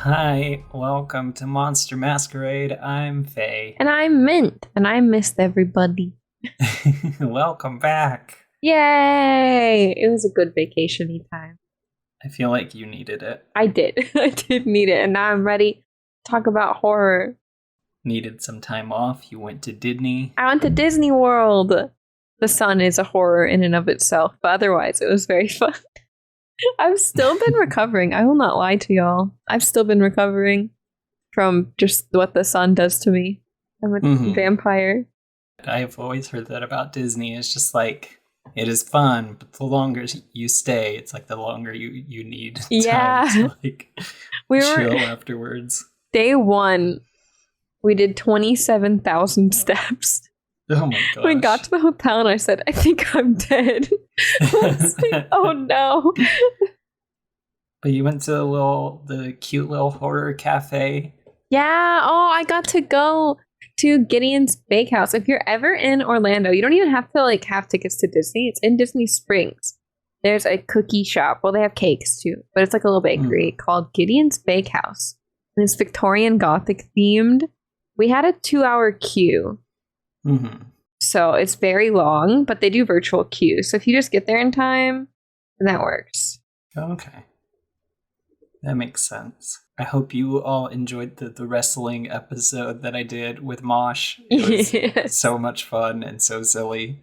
Hi, welcome to Monster Masquerade. I'm Faye. And I'm Mint, and I missed everybody. Welcome back. Yay! It was a good vacation-y time. I feel like you needed it. I did. I did need it, and now I'm ready to talk about horror. Needed some time off. You went to Disney. I went to Disney World. The sun is a horror in and of itself, but otherwise it was very fun. I've still been recovering. I will not lie to y'all. I've still been recovering from just what the sun does to me. I'm a vampire. I've always heard that about Disney. It's just like, it is fun, but the longer you stay, it's like the longer you need time to chill afterwards. Day one, we did 27,000 steps. Oh my gosh. We got to the hotel and I said, I think I'm dead. I was like, oh no. But you went to the cute little horror cafe. Yeah. Oh, I got to go to Gideon's Bakehouse. If you're ever in Orlando, you don't even have to have tickets to Disney. It's in Disney Springs. There's a cookie shop. Well, they have cakes too, but it's like a little bakery called Gideon's Bakehouse. And it's Victorian Gothic themed. We had a 2-hour queue. Mm-hmm. So it's very long, but they do virtual queues. So if you just get there in time, then that works. Okay. That makes sense. I hope you all enjoyed the wrestling episode that I did with Mosh. It was so much fun and so silly.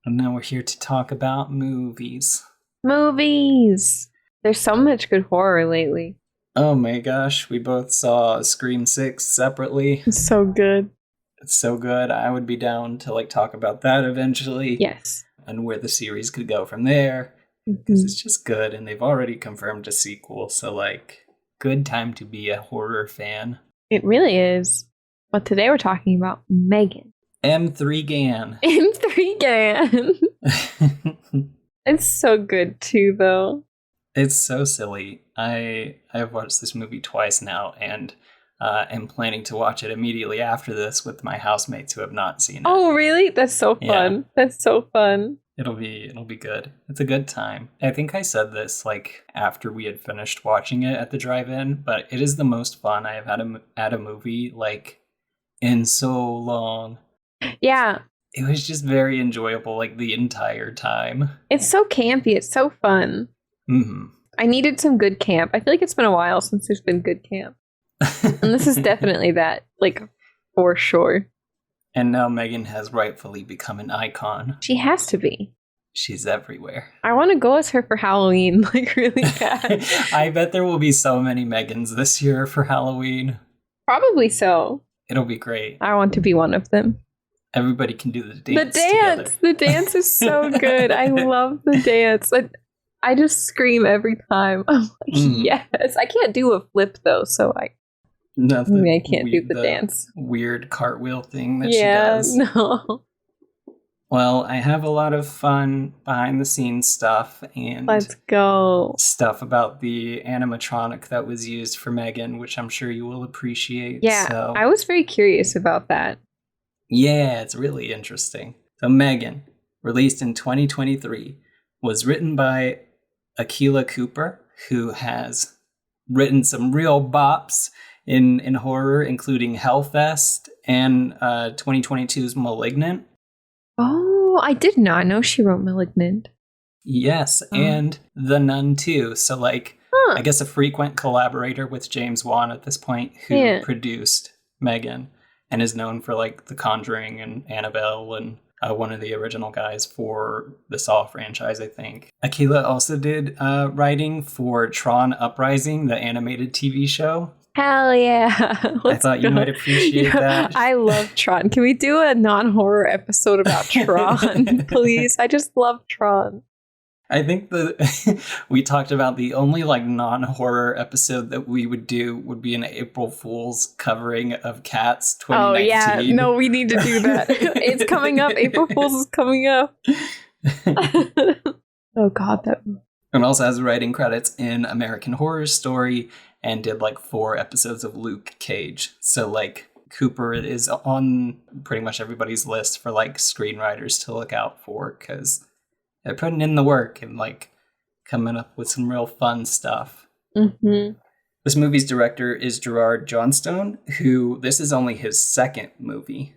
And now we're here to talk about movies. Movies! There's so much good horror lately. Oh my gosh, we both saw Scream 6 separately. It's so good. It's so good. I would be down to talk about that eventually. Yes. And where the series could go from there. Because it's just good, and they've already confirmed a sequel, so good time to be a horror fan. It really is. But today we're talking about M3GAN. M3GAN. M3GAN. It's so good too, though. It's so silly. I've watched this movie twice now, and am planning to watch it immediately after this with my housemates who have not seen it. Oh, really? That's so fun. Yeah. That's so fun. It'll be good. It's a good time. I think I said this after we had finished watching it at the drive-in, but it is the most fun I have had at a movie in so long. Yeah. It was just very enjoyable the entire time. It's so campy. It's so fun. Mm-hmm. I needed some good camp. I feel like it's been a while since there's been good camp. And this is definitely that, for sure. And now M3GAN has rightfully become an icon. She has to be. She's everywhere. I want to go as her for Halloween, really bad. I bet there will be so many M3GANs this year for Halloween. Probably so. It'll be great. I want to be one of them. Everybody can do the dance together. The dance is so good. I love the dance. I just scream every time. I'm like, yes. I can't do a flip, though, so I can't do the dance. Weird cartwheel thing that she does. Yeah, no. Well, I have a lot of fun behind the scenes stuff and let's go. Stuff about the animatronic that was used for M3GAN, which I'm sure you will appreciate. Yeah, so. I was very curious about that. Yeah, it's really interesting. So M3GAN, released in 2023, was written by Akilah Cooper, who has written some real bops in horror, including Hellfest and 2022's Malignant. Oh, I did not know she wrote Malignant. Yes, and The Nun too. So I guess a frequent collaborator with James Wan at this point, who produced M3GAN and is known for The Conjuring and Annabelle and one of the original guys for the Saw franchise, I think. Akilah also did writing for Tron Uprising, the animated TV show. Hell yeah. I thought you might appreciate that. I love Tron. Can we do a non-horror episode about Tron, please? I just love Tron. I think we talked about the only like non-horror episode that we would do would be an April Fool's covering of Cats 2019. Oh yeah, no, we need to do that. It's coming up. April Fool's is coming up. Oh god, that. And also has writing credits in American Horror Story and did like 4 episodes of Luke Cage. So like Cooper is on pretty much everybody's list for like screenwriters to look out for because they're putting in the work and like coming up with some real fun stuff. Mm-hmm. This movie's director is Gerard Johnstone, who this is only his 2nd movie.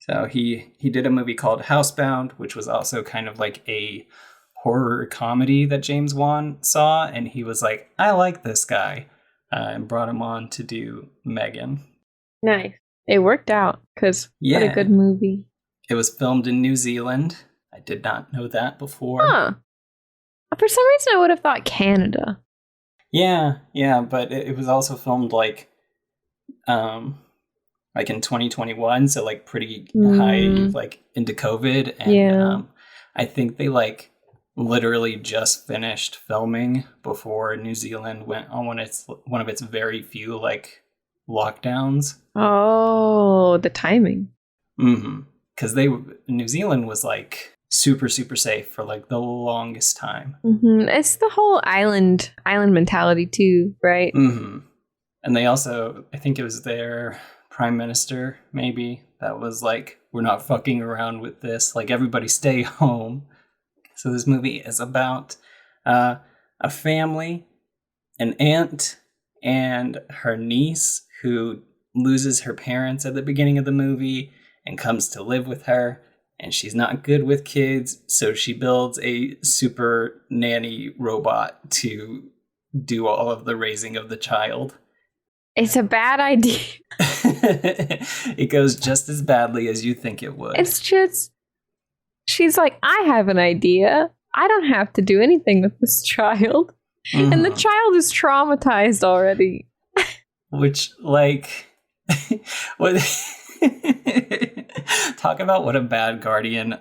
So he did a movie called Housebound, which was also kind of like a horror comedy that James Wan saw, and he was like, I like this guy, and brought him on to do M3GAN. Nice. It worked out, because what a good movie. It was filmed in New Zealand. I did not know that before. Huh. For some reason, I would have thought Canada. Yeah, but it was also filmed like in 2021, so like pretty high, like into COVID, and I think they like literally just finished filming before New Zealand went on one of its very few like lockdowns. Oh, the timing. Mm-hmm. Because New Zealand was like super safe for like the longest time. Mm-hmm. It's the whole island mentality too, right? Mm-hmm. And they also, I think it was their prime minister maybe that was like, we're not fucking around with this. Like everybody stay home. So this movie is about a family, an aunt and her niece who loses her parents at the beginning of the movie and comes to live with her. And she's not good with kids, so she builds a super nanny robot to do all of the raising of the child. It's a bad idea. It goes just as badly as you think it would. It's just... She's like, I have an idea. I don't have to do anything with this child. Mm-hmm. And the child is traumatized already. Which, like... what? Talk about what a bad guardian.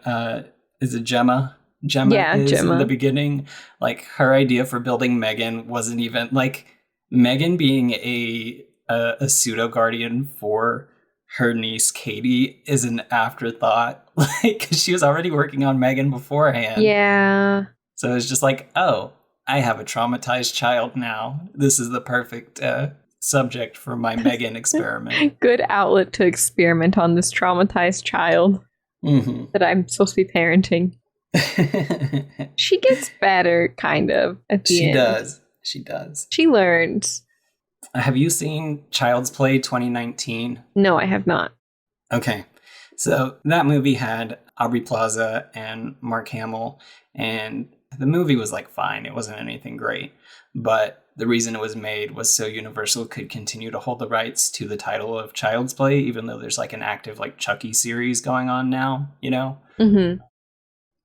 Is it Gemma? Gemma in the beginning. Like, her idea for building M3GAN wasn't even... Like, M3GAN being a pseudo-guardian for... her niece Katie is an afterthought, like, cause she was already working on M3GAN beforehand. Yeah. So it's just like, oh, I have a traumatized child now. This is the perfect subject for my M3GAN experiment. Good outlet to experiment on this traumatized child that I'm supposed to be parenting. She gets better, kind of, at the end. She does. She learns. Have you seen Child's Play 2019? No, I have not. Okay. So that movie had Aubrey Plaza and Mark Hamill, and the movie was like fine. It wasn't anything great. But the reason it was made was so Universal could continue to hold the rights to the title of Child's Play, even though there's like an active like Chucky series going on now, you know? Mm-hmm.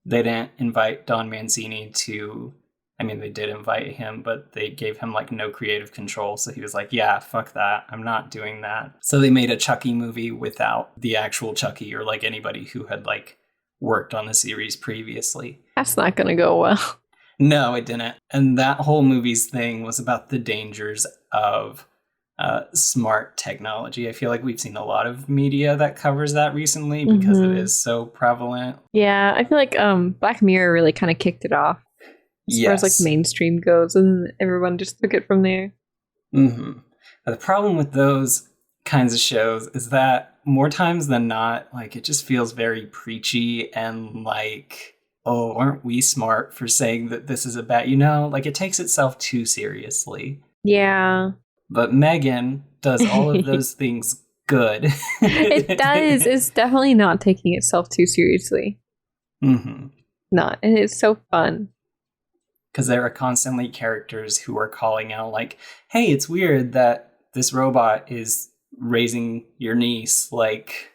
They didn't invite Don Mancini to... I mean, they did invite him, but they gave him, like, no creative control. So he was like, yeah, fuck that. I'm not doing that. So they made a Chucky movie without the actual Chucky or, like, anybody who had, like, worked on the series previously. That's not going to go well. No, it didn't. And that whole movie's thing was about the dangers of smart technology. I feel like we've seen a lot of media that covers that recently because it is so prevalent. Yeah, I feel like Black Mirror really kind of kicked it off. As far as like mainstream goes, and everyone just took it from there. Mm-hmm. The problem with those kinds of shows is that more times than not, like, it just feels very preachy and like, oh, aren't we smart for saying that this is a bad, you know, like it takes itself too seriously. Yeah. But M3GAN does all of those things good. It does. It's definitely not taking itself too seriously. Mm-hmm. Not. And it's so fun. Because there are constantly characters who are calling out like, hey, it's weird that this robot is raising your niece. Like,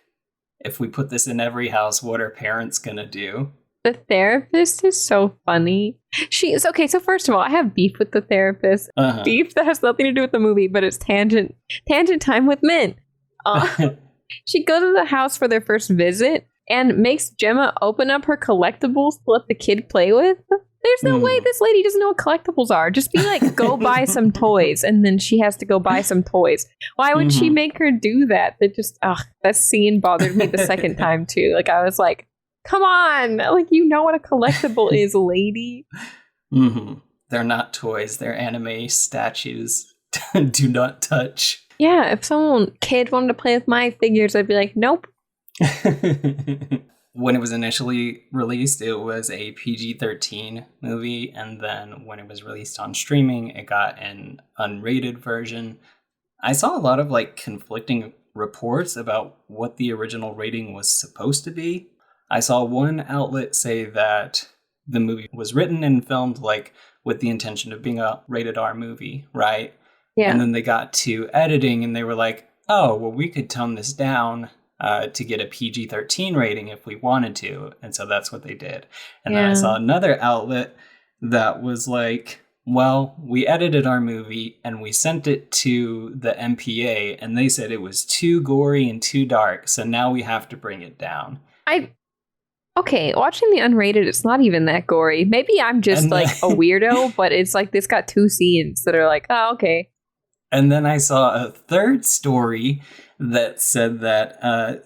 if we put this in every house, what are parents going to do? The therapist is so funny. She is okay. So first of all, I have beef with the therapist. Beef that has nothing to do with the movie, but it's tangent time with men. She goes to the house for their first visit and makes Gemma open up her collectibles to let the kid play with. There's no way this lady doesn't know what collectibles are. Just be like, go buy some toys, and then she has to go buy some toys. Why would she make her do that? That scene bothered me the second time too. Like, I was like, come on, like, you know what a collectible is, lady. They're not toys, they're anime statues. Do not touch. Yeah, if kid wanted to play with my figures, I'd be like, nope. When it was initially released, it was a PG-13 movie, and then when it was released on streaming, it got an unrated version. I saw a lot of like conflicting reports about what the original rating was supposed to be. I saw one outlet say that the movie was written and filmed like with the intention of being a rated R movie, right? Yeah. And then they got to editing and they were like, oh, well, we could tone this down to get a PG-13 rating if we wanted to. And so that's what they did. And then I saw another outlet that was like, well, we edited our movie and we sent it to the MPA and they said it was too gory and too dark. So now we have to bring it down. Okay, watching the unrated, it's not even that gory. Maybe I'm just like a weirdo, but it's like this got 2 scenes that are like, oh, okay. And then I saw a third story that said that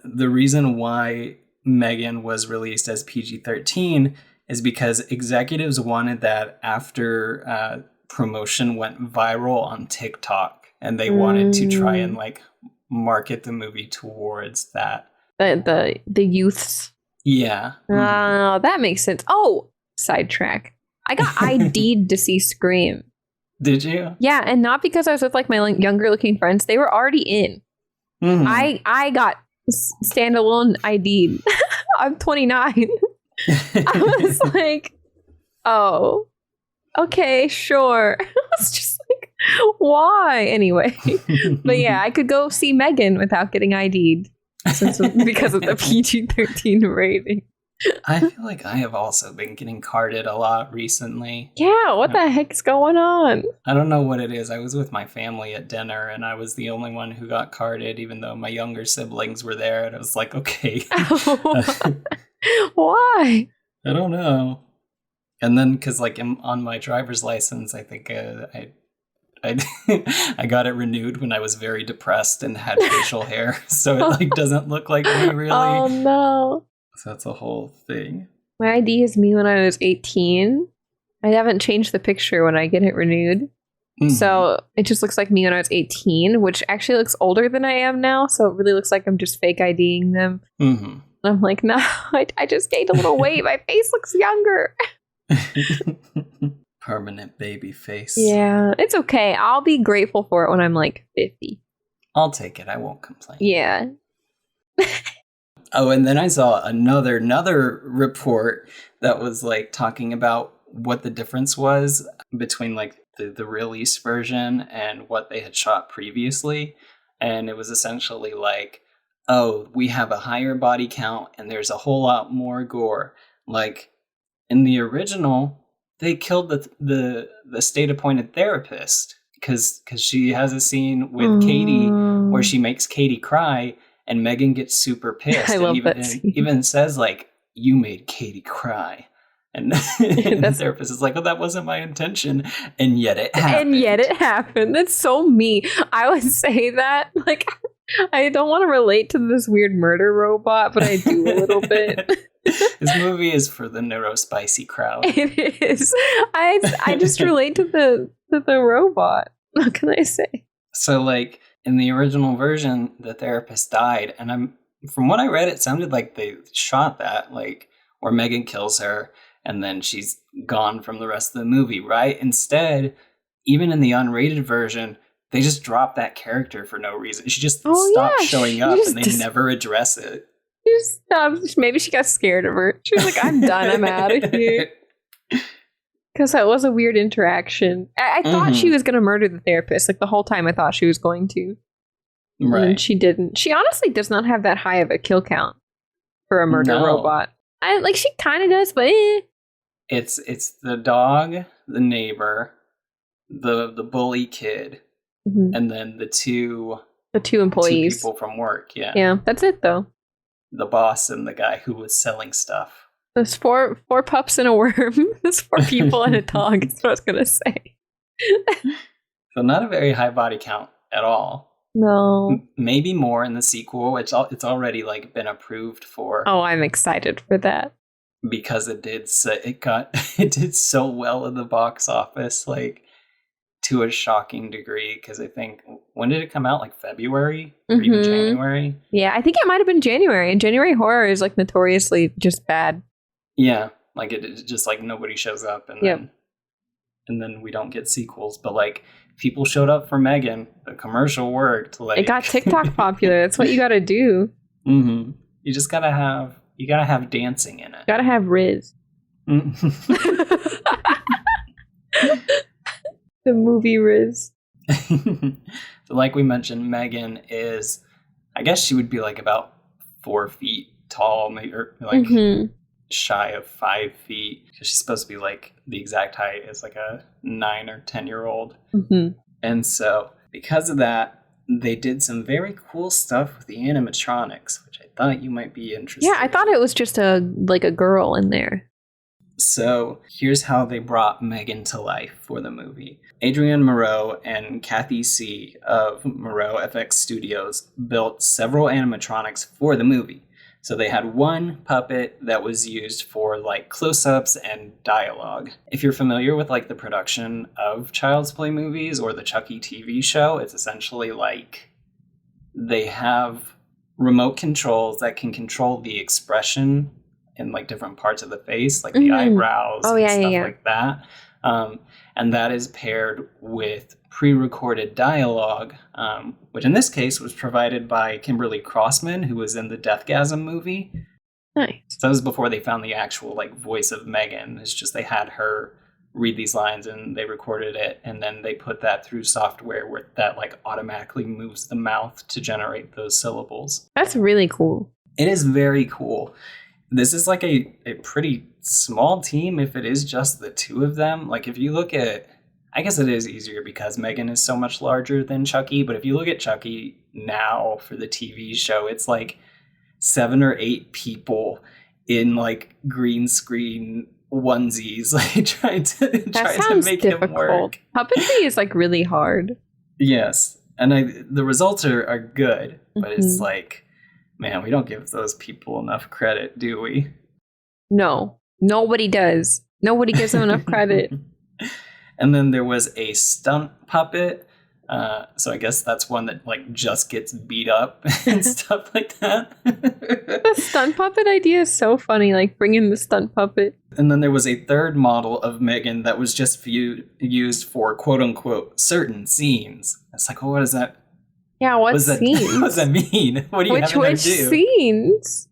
the reason why M3GAN was released as PG-13 is because executives wanted that after promotion went viral on TikTok, and they wanted to try and like market the movie towards that. The youths. Yeah. That makes sense. Oh, sidetrack. I got ID'd to see Scream. Did you? Yeah, and not because I was with like my younger looking friends. They were already in. I got standalone ID'd. I'm 29. I was like, oh, okay, sure. I was just like, why? Anyway. But yeah, I could go see M3GAN without getting ID'd because of the PG-13 rating. I feel like I have also been getting carded a lot recently. Yeah, what the heck's going on? I don't know what it is. I was with my family at dinner and I was the only one who got carded, even though my younger siblings were there. And I was like, okay. Why? I don't know. And then, because like on my driver's license, I think I got it renewed when I was very depressed and had facial hair. So it like doesn't look like me really. Oh no. So that's a whole thing. My ID is me when I was 18. I haven't changed the picture when I get it renewed. So it just looks like me when I was 18, which actually looks older than I am now. So it really looks like I'm just fake IDing them. And I'm like, no, I just gained a little weight. My face looks younger. Permanent baby face. Yeah, it's okay. I'll be grateful for it when I'm like 50. I'll take it. I won't complain. Yeah. Oh, and then I saw another report that was like talking about what the difference was between like the release version and what they had shot previously. And it was essentially like, oh, we have a higher body count and there's a whole lot more gore. Like in the original, they killed the state appointed therapist because she has a scene with Katie where she makes Katie cry. And M3GAN gets super pissed. I love that scene. Even says, like, you made Katie cry. And the therapist is like, oh, that wasn't my intention. And yet it happened. That's so me. I would say that. Like, I don't want to relate to this weird murder robot, but I do a little bit. This movie is for the neurospicy crowd. It is. I just relate to the robot. What can I say? So, like, in the original version, the therapist died, and from what I read, it sounded like they shot that, like, where M3GAN kills her, and then she's gone from the rest of the movie, right? Instead, even in the unrated version, they just dropped that character for no reason. She just stopped showing up, and they never address it. She just stopped. Maybe she got scared of her. She was like, I'm done, I'm out of here. Because that was a weird interaction. I thought she was going to murder the therapist. Like the whole time I thought she was going to. Right. And she didn't. She honestly does not have that high of a kill count for a murder robot. She kind of does, but It's the dog, the neighbor, the bully kid, and then the two employees. 2 people from work, yeah. Yeah, that's it though. The boss and the guy who was selling stuff. There's four pups and a worm. There's 4 people and a dog. That's what I was gonna say. So not a very high body count at all. No. Maybe more in the sequel. It's already like been approved for. Oh, I'm excited for that. Because it did so well in the box office, like to a shocking degree. Because I think, when did it come out? Like February or even January? Yeah, I think it might have been January. And January horror is like notoriously just bad. Yeah, like it just like nobody shows up, and then we don't get sequels. But like people showed up for M3GAN. The commercial worked. Like it got TikTok popular. That's what you got to do. Mm-hmm. You just gotta have dancing in it. Gotta have Riz. The movie Riz. So like we mentioned, M3GAN is, I guess she would be like about 4 feet tall, maybe, or like shy of 5 feet, because she's supposed to be like the exact height as like a 9 or 10-year-old. And so because of that, they did some very cool stuff with the animatronics, which I thought you might be interested in. Yeah, I thought it was just a girl in there. So here's how they brought M3GAN to life for the movie. Adrienne Moreau and Kathy C. of Moreau FX Studios built several animatronics for the movie. So they had one puppet that was used for like close-ups and dialogue. If you're familiar with like the production of Child's Play movies or the Chucky TV show, it's essentially like they have remote controls that can control the expression in like different parts of the face, like the eyebrows and stuff like that. And that is paired with pre-recorded dialogue, which in this case was provided by Kimberly Crossman, who was in the Deathgasm movie. Nice. So that was before they found the actual like voice of M3GAN. It's just they had her read these lines and they recorded it, and then they put that through software where that like automatically moves the mouth to generate those syllables. That's really cool. It is very cool. This is like a pretty small team if it is just the 2 of them. Like if you look at, I guess it is easier because M3GAN is so much larger than Chucky, but if you look at Chucky now for the TV show, it's like 7 or 8 people in like green screen onesies, like trying to make difficult. him work. Puppetry is like really hard. Yes, and the results are good, but it's like, man, we don't give those people enough credit, do we? No, nobody does. Nobody gives them enough credit. And then there was a stunt puppet. So I guess that's one that like just gets beat up and stuff like that. The stunt puppet idea is so funny, like bring in the stunt puppet. And then there was a third model of M3GAN that was just used for quote unquote certain scenes. It's like, well, what is that? Yeah, what scenes? What does that mean? What do you have her do? Which scenes?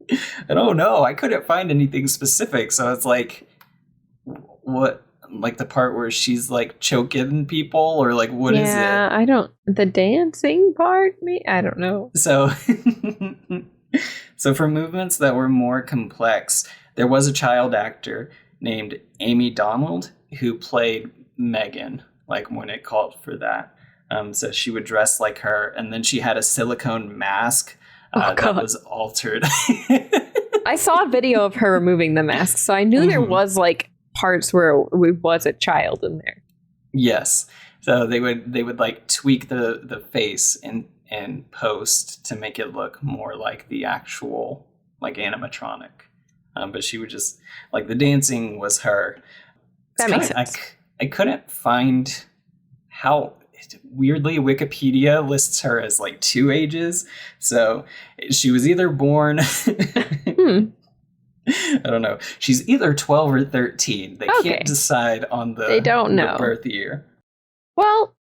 I don't know. I couldn't find anything specific. So it's like, what? Like the part where she's like choking people, or like what is it? Yeah, I don't. The dancing part? I don't know. So, so for movements that were more complex, there was a child actor named Amy Donald who played M3GAN. Like when it called for that. So she would dress like her, and then she had a silicone mask that was altered. I saw a video of her removing the mask, so I knew there was like parts where it was a child in there. Yes. So they would like tweak the face in post to make it look more like the actual like animatronic. But she would just like the dancing was her. That makes sense. I couldn't find how. Weirdly, Wikipedia lists her as like 2 ages. So she was either born... I don't know. She's either 12 or 13. They can't decide on the birth year. Well,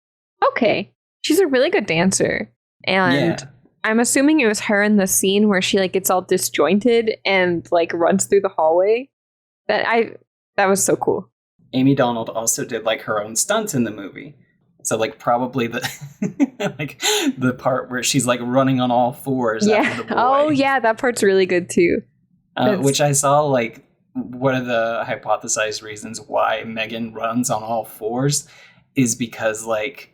okay. She's a really good dancer. And I'm assuming it was her in the scene where she like gets all disjointed and like runs through the hallway. That was so cool. Amy Donald also did like her own stunts in the movie. So like probably the like the part where she's like running on all fours after the boy. Oh yeah, that part's really good too. Which I saw like one of the hypothesized reasons why M3GAN runs on all fours is because like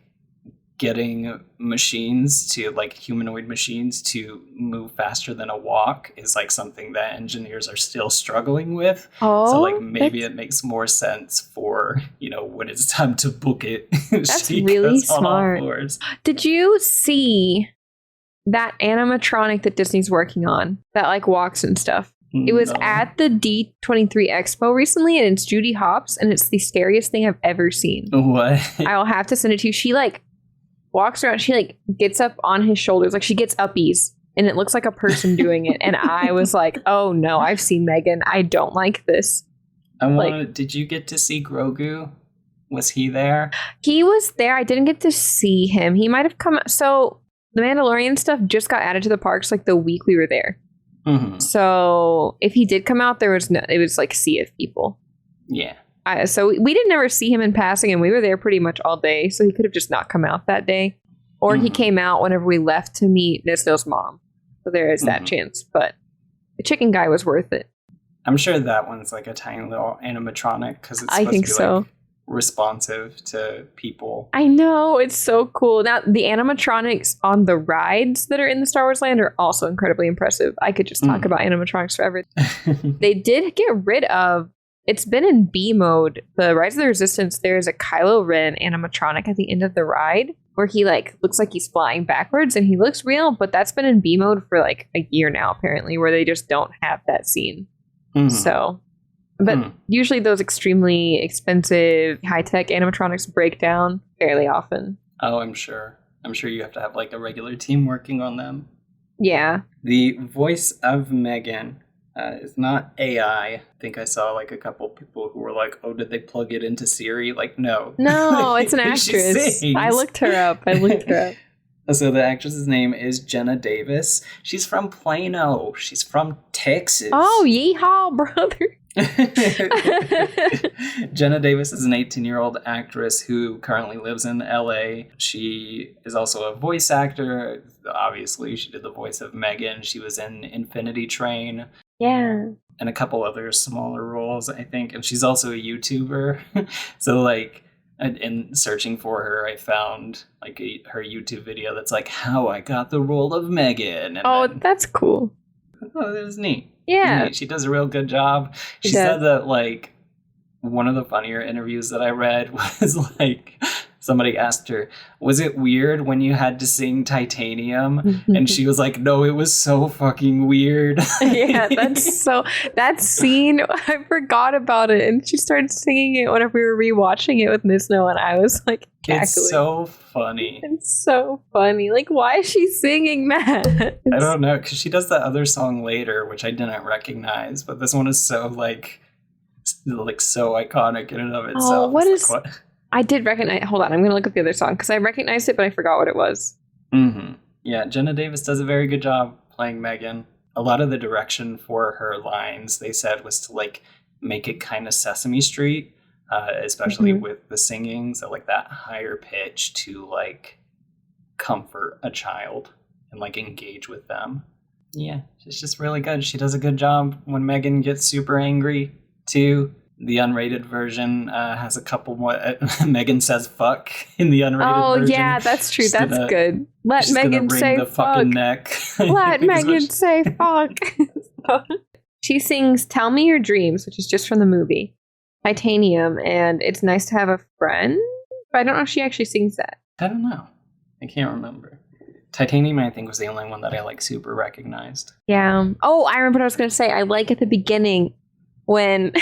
getting machines to like humanoid machines to move faster than a walk is like something that engineers are still struggling with. So like maybe it makes more sense for, you know, when it's time to book it. That's really smart. Did you see that animatronic that Disney's working on that like walks and stuff? It was at the D23 Expo recently, and it's Judy Hopps, and it's the scariest thing I've ever seen. What? I'll have to send it to you. She like walks around, she like gets up on his shoulders, like she gets uppies, and it looks like a person doing it. And I was like, oh no, I've seen Megan. I don't like this. Did you get to see Grogu? Was he there? He was there. I didn't get to see him. He might have come. So the Mandalorian stuff just got added to the parks like the week we were there. Mm-hmm. So if he did come out, it was like sea of people. Yeah. So we didn't ever see him in passing, and we were there pretty much all day. So he could have just not come out that day, or he came out whenever we left to meet Nisno's mom. So there is that chance. But the chicken guy was worth it. I'm sure that one's like a tiny little animatronic because it's supposed to be like responsive to people. I know, it's so cool. Now the animatronics on the rides that are in the Star Wars land are also incredibly impressive. I could just talk about animatronics forever. They did get rid of. It's been in B mode. The Rise of the Resistance, there's a Kylo Ren animatronic at the end of the ride where he like looks like he's flying backwards and he looks real, but that's been in B mode for like a year now, apparently, where they just don't have that scene. So, but usually those extremely expensive, high-tech animatronics break down fairly often. Oh, I'm sure. I'm sure you have to have like a regular team working on them. Yeah. The voice of Megan is not AI. I think I saw like a couple people who were like, oh, did they plug it into Siri? Like, no. No, it's an actress. I looked her up. So the actress's name is Jenna Davis. She's from Plano. She's from Texas. Oh, yeehaw, brother. Jenna Davis is an 18-year-old actress who currently lives in LA. She is also a voice actor. Obviously, she did the voice of Megan. She was in Infinity Train. Yeah. And a couple other smaller roles, I think. And she's also a YouTuber. So, like, in searching for her, I found, like, her YouTube video that's like, how I got the role of Megan. And that's cool. Oh, that was neat. Yeah. She does a real good job. She said that, like, one of the funnier interviews that I read was, like, somebody asked her, was it weird when you had to sing Titanium? And she was like, no, it was so fucking weird. Yeah, that scene, I forgot about it. And she started singing it whenever we were rewatching it with Nisno, and I was like, cackling. It's so funny. It's so funny. Like, why is she singing that? I don't know, because she does that other song later, which I didn't recognize, but this one is so, like so iconic in and of itself. What? I did recognize. Hold on, I'm going to look up the other song because I recognized it, but I forgot what it was. Yeah, Jenna Davis does a very good job playing Megan. A lot of the direction for her lines, they said, was to like make it kind of Sesame Street, especially with the singing. So like that higher pitch to like comfort a child and like engage with them. Yeah, she's just really good. She does a good job when Megan gets super angry too. The unrated version has a couple more. Megan says "fuck" in the unrated version. Oh yeah, that's true. That's good. Let Megan say the "fuck." Fucking neck. Let Megan say "fuck." She sings "Tell Me Your Dreams," which is just from the movie Titanium, and it's nice to have a friend. But I don't know if she actually sings that. I don't know. I can't remember. Titanium, I think, was the only one that I like super recognized. Yeah. Oh, I remember what I was going to say. I like at the beginning when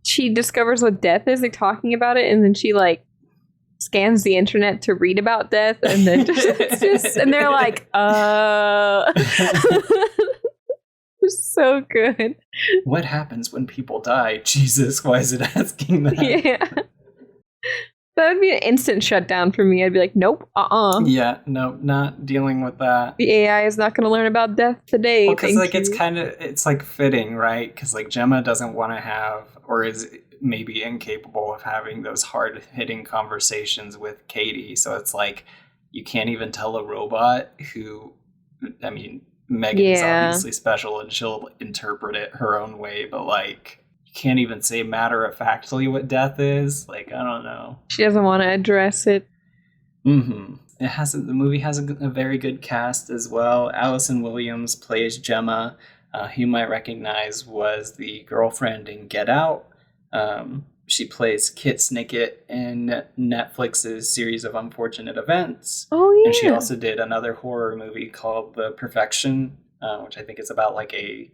she discovers what death is, like talking about it, and then she like scans the internet to read about death, and then and they're like, It's so good. What happens when people die? Jesus, why is it asking that? Yeah. That would be an instant shutdown for me. I'd be like, nope, Yeah, no, not dealing with that. The AI is not going to learn about death today. Well, because like it's like fitting, right? Because like Gemma doesn't want to have, or is maybe incapable of having those hard-hitting conversations with Katie. So it's like you can't even tell a robot who, I mean, Megan's obviously special and she'll interpret it her own way, but like you can't even say matter-of-factly what death is. Like, I don't know. She doesn't want to address it. The movie has a very good cast as well. Allison Williams plays Gemma, who you might recognize was the girlfriend in Get Out. She plays Kit Snicket in Netflix's Series of Unfortunate Events. Oh, yeah. And she also did another horror movie called The Perfection, which I think is about like a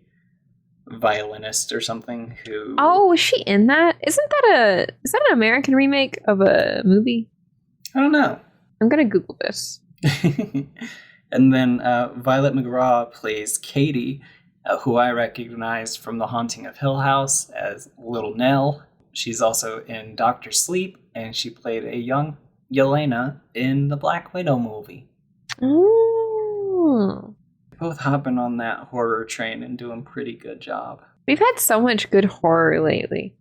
violinist or something who... Oh, was she in that? Is that an American remake of a movie? I don't know. I'm going to Google this. And then Violet McGraw plays Katie, who I recognized from The Haunting of Hill House as Little Nell. She's also in Dr. Sleep, and she played a young Yelena in the Black Widow movie. Oh. Both hopping on that horror train and doing pretty good job. We've had so much good horror lately.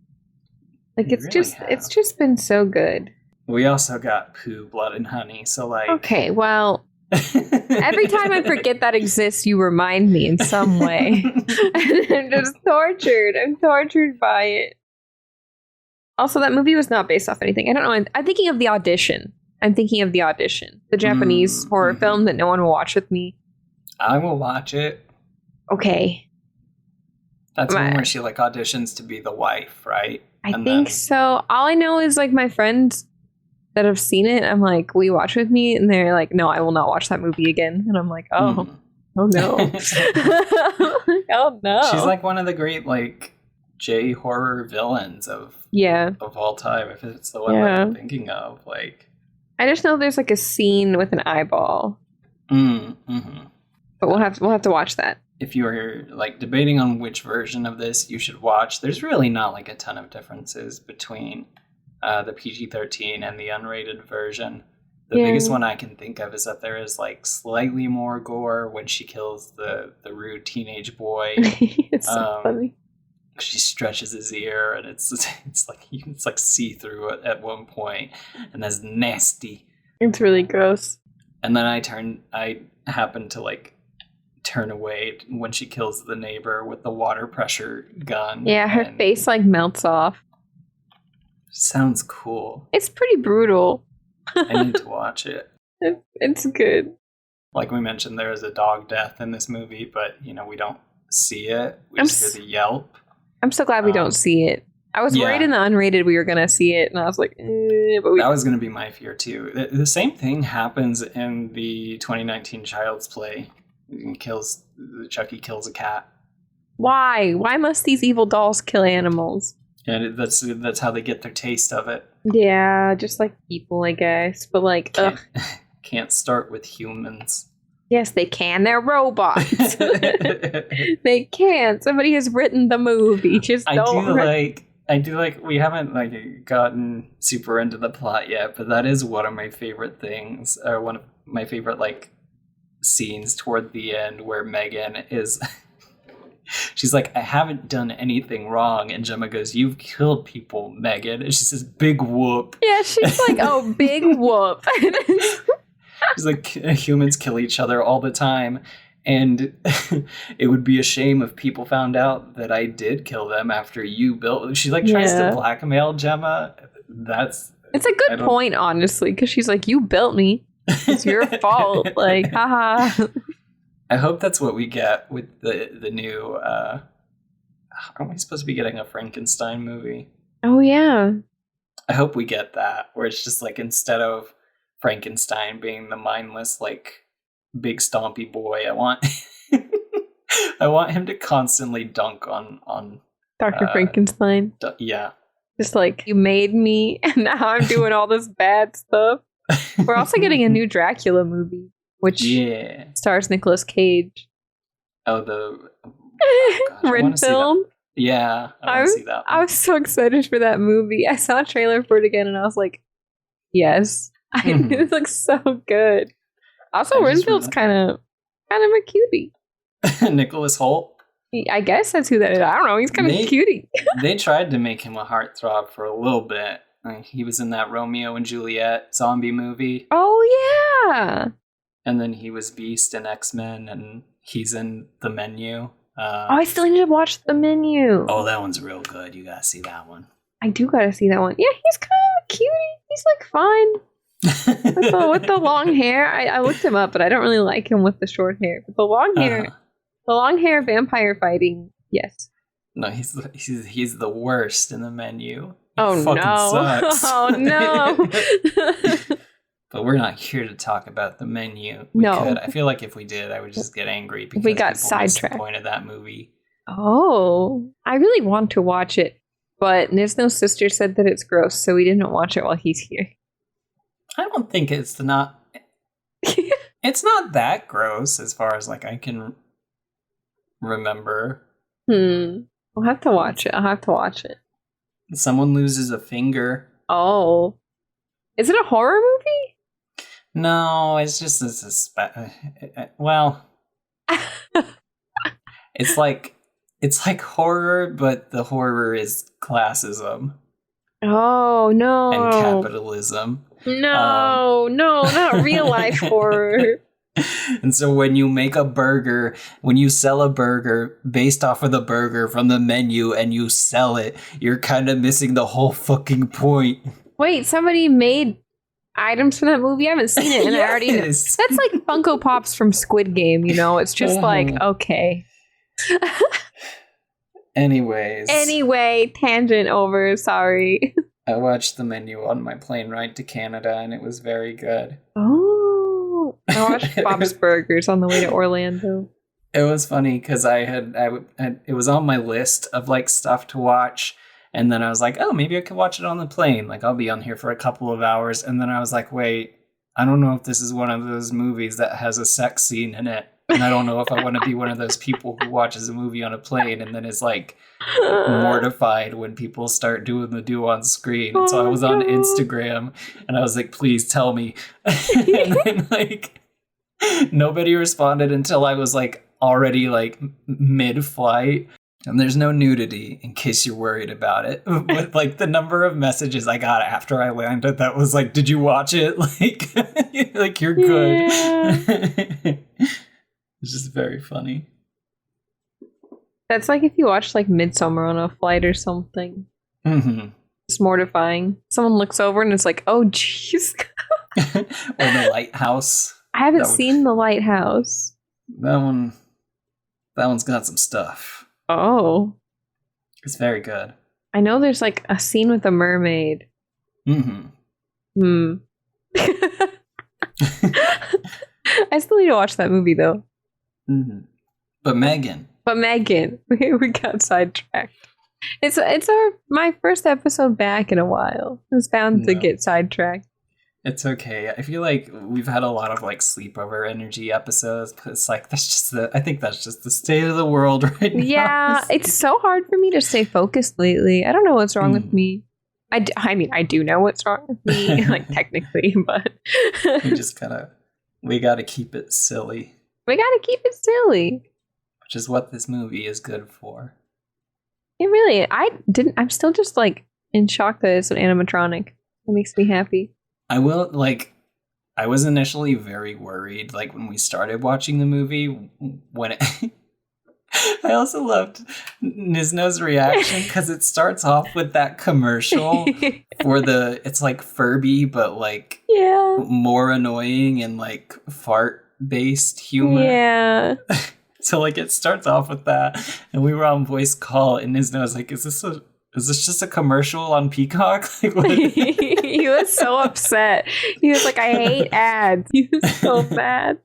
Like, it's just been so good. We also got Pooh, Blood, and Honey, so like... Okay, well... Every time I forget that exists, you remind me in some way. And I'm just tortured. I'm tortured by it. Also, that movie was not based off anything. I don't know. I'm thinking of The Audition. The Japanese horror film that no one will watch with me. I will watch it. Okay. That's one where she like auditions to be the wife, right? I think so. All I know is like my friends that have seen it, I'm like, will you watch with me? And they're like, no, I will not watch that movie again. And I'm like, oh no. Oh no. She's like one of the great like J horror villains of all time, if it's the one that I'm thinking of. Like, I just know there's like a scene with an eyeball. But we'll have to watch that. If you're like debating on which version of this you should watch, there's really not like a ton of differences between the PG-13 and the unrated version. The biggest one I can think of is that there is like slightly more gore when she kills the rude teenage boy. It's so funny. She stretches his ear, and it's like see-through at one point, and that's nasty. It's really gross. And then I happen to like turn away when she kills the neighbor with the water pressure gun. Yeah, her face like melts off. Sounds cool. It's pretty brutal. I need to watch it. It's good. Like we mentioned, there is a dog death in this movie, but we don't see it. We just hear the yelp. I'm so glad we don't see it. I was worried in the unrated we were going to see it, and I was like, but that was going to be my fear too. The same thing happens in the 2019 Child's Play. Chucky kills a cat. Why? Why must these evil dolls kill animals? And that's how they get their taste of it. Yeah, just like people, I guess. But like, can't start with humans. Yes, they can. They're robots. They can. Somebody has written the movie. Just I do like. We haven't like gotten super into the plot yet, but that is one of my favorite things, or one of my favorite like scenes toward the end, where M3GAN is. She's like, I haven't done anything wrong, and Gemma goes, "You've killed people, M3GAN," and she says, "Big whoop." Yeah, she's like, "Oh, big whoop." She's like, humans kill each other all the time, and it would be a shame if people found out that I did kill them after you built. She like tries to blackmail Gemma. It's a good point, honestly, because she's like, you built me. It's your fault. Like, haha. I hope that's what we get with the new. Aren't we supposed to be getting a Frankenstein movie? Oh yeah. I hope we get that, where it's just like, instead of Frankenstein being the mindless, like, big stompy boy, I want him to constantly dunk on Dr. Frankenstein. Yeah. Just like, you made me, and now I'm doing all this bad stuff. We're also getting a new Dracula movie, which stars Nicolas Cage. Oh, Red film? Yeah, I want to see that one. I was so excited for that movie. I saw a trailer for it again, and I was like, yes. It looks so good. Also, Renfield's kind of a cutie. Nicholas Hoult? I guess that's who that is. I don't know. He's kind of a cutie. They tried to make him a heartthrob for a little bit. He was in that Romeo and Juliet zombie movie. Oh, yeah. And then he was Beast in X-Men, and he's in The Menu. I still need to watch The Menu. Oh, that one's real good. You gotta see that one. I do gotta see that one. Yeah, he's kind of a cutie. He's like fine. with the long hair. I looked him up, but I don't really like him with the short hair. But the long hair vampire fighting, yes. No, he's the worst in the menu. Oh no! Sucks. Oh no! But we're not here to talk about the menu. No. I feel like if we did, I would just get angry because we got sidetracked. The point of that movie. Oh, I really want to watch it, but Nisno's sister said that it's gross, so we didn't watch it while he's here. I don't think it's not. It's not that gross as far as like I can remember. I'll have to watch it. Someone loses a finger. Oh. Is it a horror movie? No, it's just well, it's like horror, but the horror is classism. Oh, no. And capitalism. No, not real life horror. And so when you make a burger, when you sell a burger based off of the burger from the menu and you sell it, you're kind of missing the whole fucking point. Wait, somebody made items from that movie? I haven't seen it, and I already know. That's like Funko Pops from Squid Game, you know? It's just like, okay. Anyway, tangent over, sorry. I watched the menu on my plane ride to Canada, and it was very good. Oh, I watched Bob's Burgers on the way to Orlando. It was funny because it was on my list of like stuff to watch, and then I was like, oh, maybe I could watch it on the plane. Like I'll be on here for a couple of hours, and then I was like, wait, I don't know if this is one of those movies that has a sex scene in it, and I don't know if I want to be one of those people who watches a movie on a plane and then is like mortified when people start doing the do on screen. And so I was on Instagram and I was like, please tell me. And then like nobody responded until I was like already like mid-flight. And there's no nudity in case you're worried about it. But like the number of messages I got after I landed that was like, did you watch it? Like, like you're good. Yeah. It's just very funny. That's like if you watch like Midsommar on a flight or something. Mm-hmm. It's mortifying. Someone looks over and it's like, oh, jeez. Or The Lighthouse. I haven't seen The Lighthouse. That one's got some stuff. Oh. It's very good. I know there's like a scene with a mermaid. Mm-hmm. I still need to watch that movie though. Mm-hmm. But M3GAN, we got sidetracked. It's my first episode back in a while. I was bound to get sidetracked. It's okay. I feel like we've had a lot of like sleepover energy episodes, but it's like I think that's just the state of the world right now. Yeah, it's so hard for me to stay focused lately. I don't know what's wrong with me. I mean, I do know what's wrong with me, like technically, but we gotta keep it silly. We gotta keep it silly. Which is what this movie is good for. It really, I'm still just like in shock that it's an animatronic. It makes me happy. I was initially very worried, like when we started watching the movie, when it I also loved Nisno's reaction because it starts off with that commercial for it's like Furby, but like more annoying and like fart based humor. Yeah. So like it starts off with that, and we were on voice call, and Nisno was like, "Is this just a commercial on Peacock?" Like, what? He was so upset. He was like, "I hate ads." He was so bad.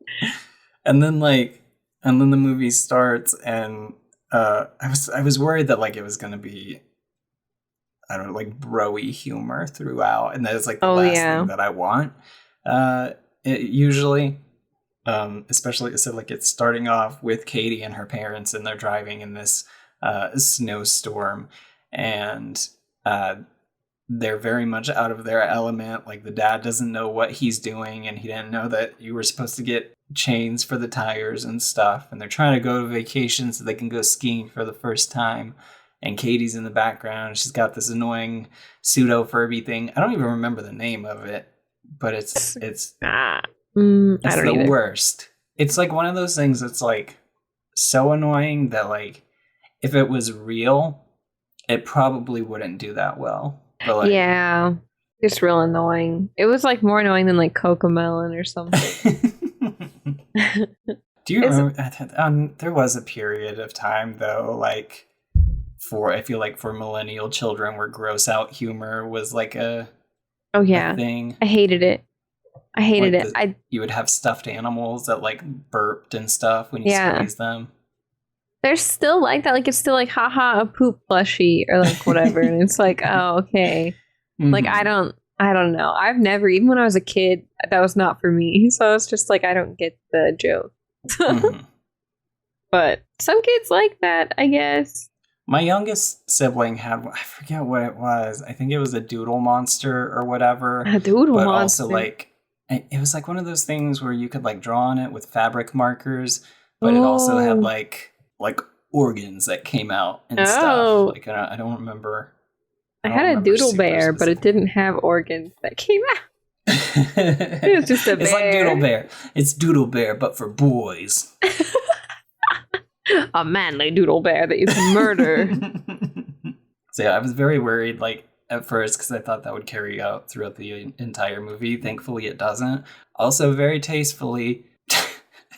And then the movie starts, and I was worried that like it was gonna be, I don't know, like bro-y humor throughout, and that is like the last thing that I want. Usually. Especially so like it's starting off with Katie and her parents, and they're driving in this snowstorm, and they're very much out of their element. Like the dad doesn't know what he's doing, and he didn't know that you were supposed to get chains for the tires and stuff, and they're trying to go to vacation so they can go skiing for the first time. And Katie's in the background. She's got this annoying pseudo Furby thing. I don't even remember the name of it, but it's it's the worst. It's like one of those things that's like so annoying that like if it was real, it probably wouldn't do that well. But like, yeah. Just real annoying. It was like more annoying than like Cocomelon or something. Do you remember? There was a period of time though, like I feel like for millennial children, where gross out humor was like a thing. I hated it. You would have stuffed animals that like burped and stuff when you squeeze them. They're still like that. Like it's still like, haha, a poop plushie or like whatever. And it's like, oh, okay. Mm-hmm. Like I don't know. I've never, even when I was a kid, that was not for me. So I was just like, I don't get the joke. Mm-hmm. But some kids like that, I guess. My youngest sibling had, I forget what it was. I think it was a doodle monster or whatever. A doodle monster. But also like, it was like one of those things where you could like draw on it with fabric markers, but it also had like organs that came out and stuff. Like I don't remember. I had a doodle bear, but it didn't have organs that came out. It was just a bear. It's like Doodle Bear. It's Doodle Bear, but for boys. A manly doodle bear that you can murder. So yeah, I was very worried like at first because I thought that would carry out throughout the entire movie. Thankfully it doesn't. Also very tastefully,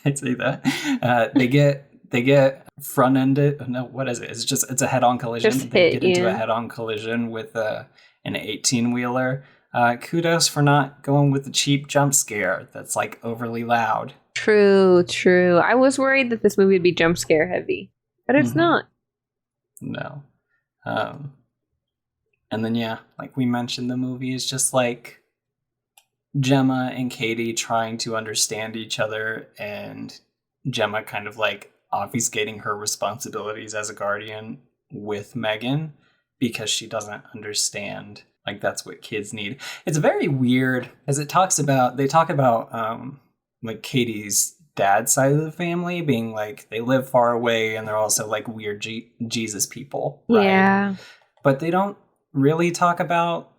I'd say that, they get front-ended. No, what is it? It's a head-on collision. They get into a head-on collision with an 18-wheeler. Kudos for not going with the cheap jump scare that's like overly loud. True. I was worried that this movie would be jump scare heavy, but it's not. No. And then yeah, like we mentioned, the movie is just like Gemma and Katie trying to understand each other, and Gemma kind of like obfuscating her responsibilities as a guardian with M3GAN because she doesn't understand, like, that's what kids need. It's very weird as they talk about like Katie's dad's side of the family being like they live far away and they're also like weird Jesus people, right? Yeah, but they don't really talk about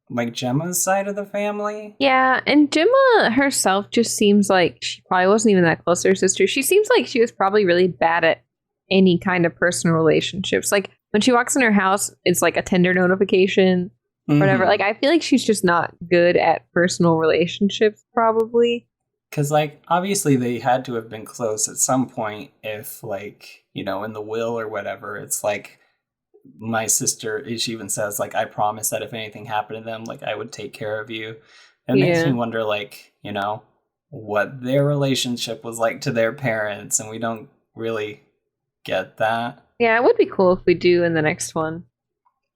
like Gemma's side of the family. Yeah, and Gemma herself just seems like she probably wasn't even that close to her sister. She seems like she was probably really bad at any kind of personal relationships. Like when she walks in her house, it's like a Tinder notification, whatever. Like I feel like she's just not good at personal relationships, probably. Because like obviously they had to have been close at some point. If like, you know, in the will or whatever, it's like, my sister, she even says like, I promise that if anything happened to them, like I would take care of you. It makes me wonder, like, you know, what their relationship was like to their parents, and we don't really get that. Yeah, it would be cool if we do in the next one.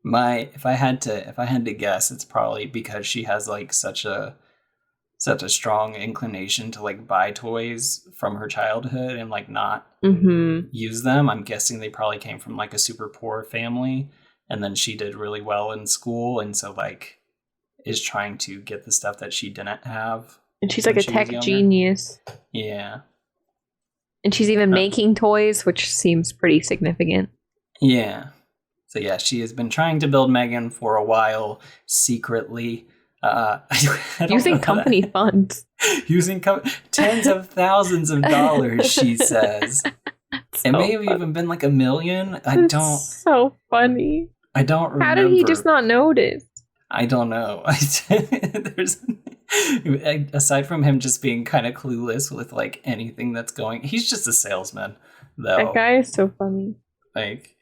If I had to guess, it's probably because she has like such a strong inclination to like buy toys from her childhood and like not use them. I'm guessing they probably came from like a super poor family, and then she did really well in school, and so like is trying to get the stuff that she didn't have. And she's like a tech genius. Yeah. And she's even making toys, which seems pretty significant. Yeah. So yeah, she has been trying to build M3GAN for a while secretly. Using company funds. Using tens of thousands of dollars, she says. It may have even been like $1 million. So funny. I don't remember. How did he just not notice? I don't know. Aside from him just being kind of clueless with like anything that's going, he's just a salesman, though. That guy is so funny. Like,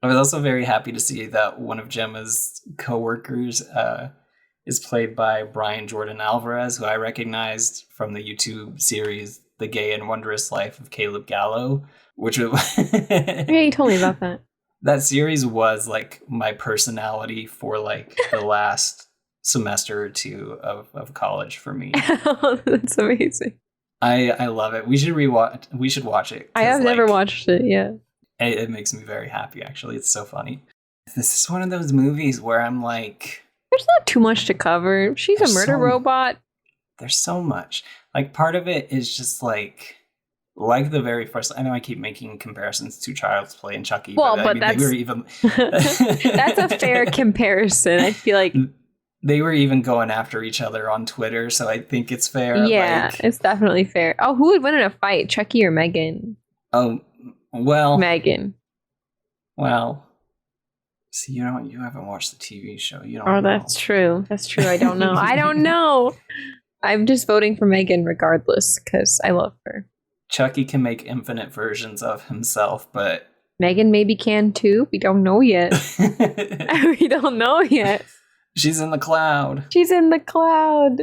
I was also very happy to see that one of Gemma's coworkers is played by Brian Jordan Alvarez, who I recognized from the YouTube series The Gay and Wondrous Life of Caleb Gallo, which was yeah, you told me about that. That series was like my personality for like the last semester or two of college for me. That's amazing. I love it. We should watch it. I have never watched it. Yeah. It makes me very happy, actually. It's so funny. This is one of those movies where I'm like, there's not too much to cover. She's a murder robot. There's so much. Like, part of it is just like the very first. I know I keep making comparisons to Child's Play and Chucky. Well, but that's they were even that's a fair comparison. I feel like they were even going after each other on Twitter, so I think it's fair. Yeah, it's definitely fair. Oh, who would win in a fight, Chucky or M3GAN? Oh, well, M3GAN. Well, See, you haven't watched the TV show. You don't know. That's true. That's true. I don't know. I don't know. I'm just voting for M3GAN regardless because I love her. Chucky can make infinite versions of himself, but M3GAN maybe can too. We don't know yet. We don't know yet. She's in the cloud. She's in the cloud.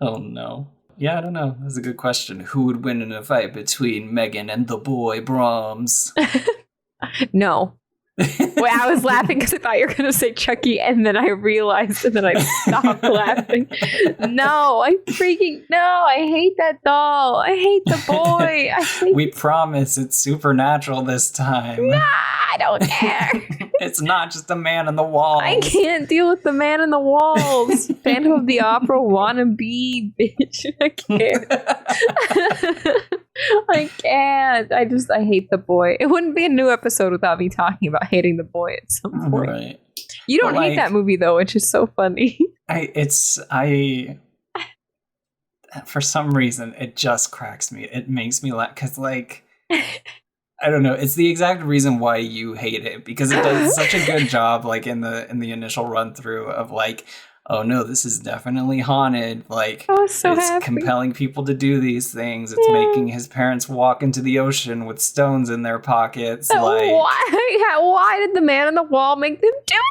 Oh no. Yeah, I don't know. That's a good question. Who would win in a fight between M3GAN and the boy Brahms? No. Wait, I was laughing because I thought you were going to say Chucky, and then I realized, and then I stopped laughing. No, I hate that doll. I hate the boy. We promise it's supernatural this time. Nah, I don't care. It's not just a man in the walls. I can't deal with the man in the walls. Phantom of the Opera wannabe, bitch. I can't. I can't. I hate the boy. It wouldn't be a new episode without me talking about hating the boy at some point. Right. You don't hate that movie though, which is so funny. For some reason, it just cracks me. It makes me laugh because, like, I don't know. It's the exact reason why you hate it, because it does such a good job, like in the initial run through of like, oh no, this is definitely haunted. Like, it's compelling people to do these things. It's making his parents walk into the ocean with stones in their pockets. Like, why did the man on the wall make them do that?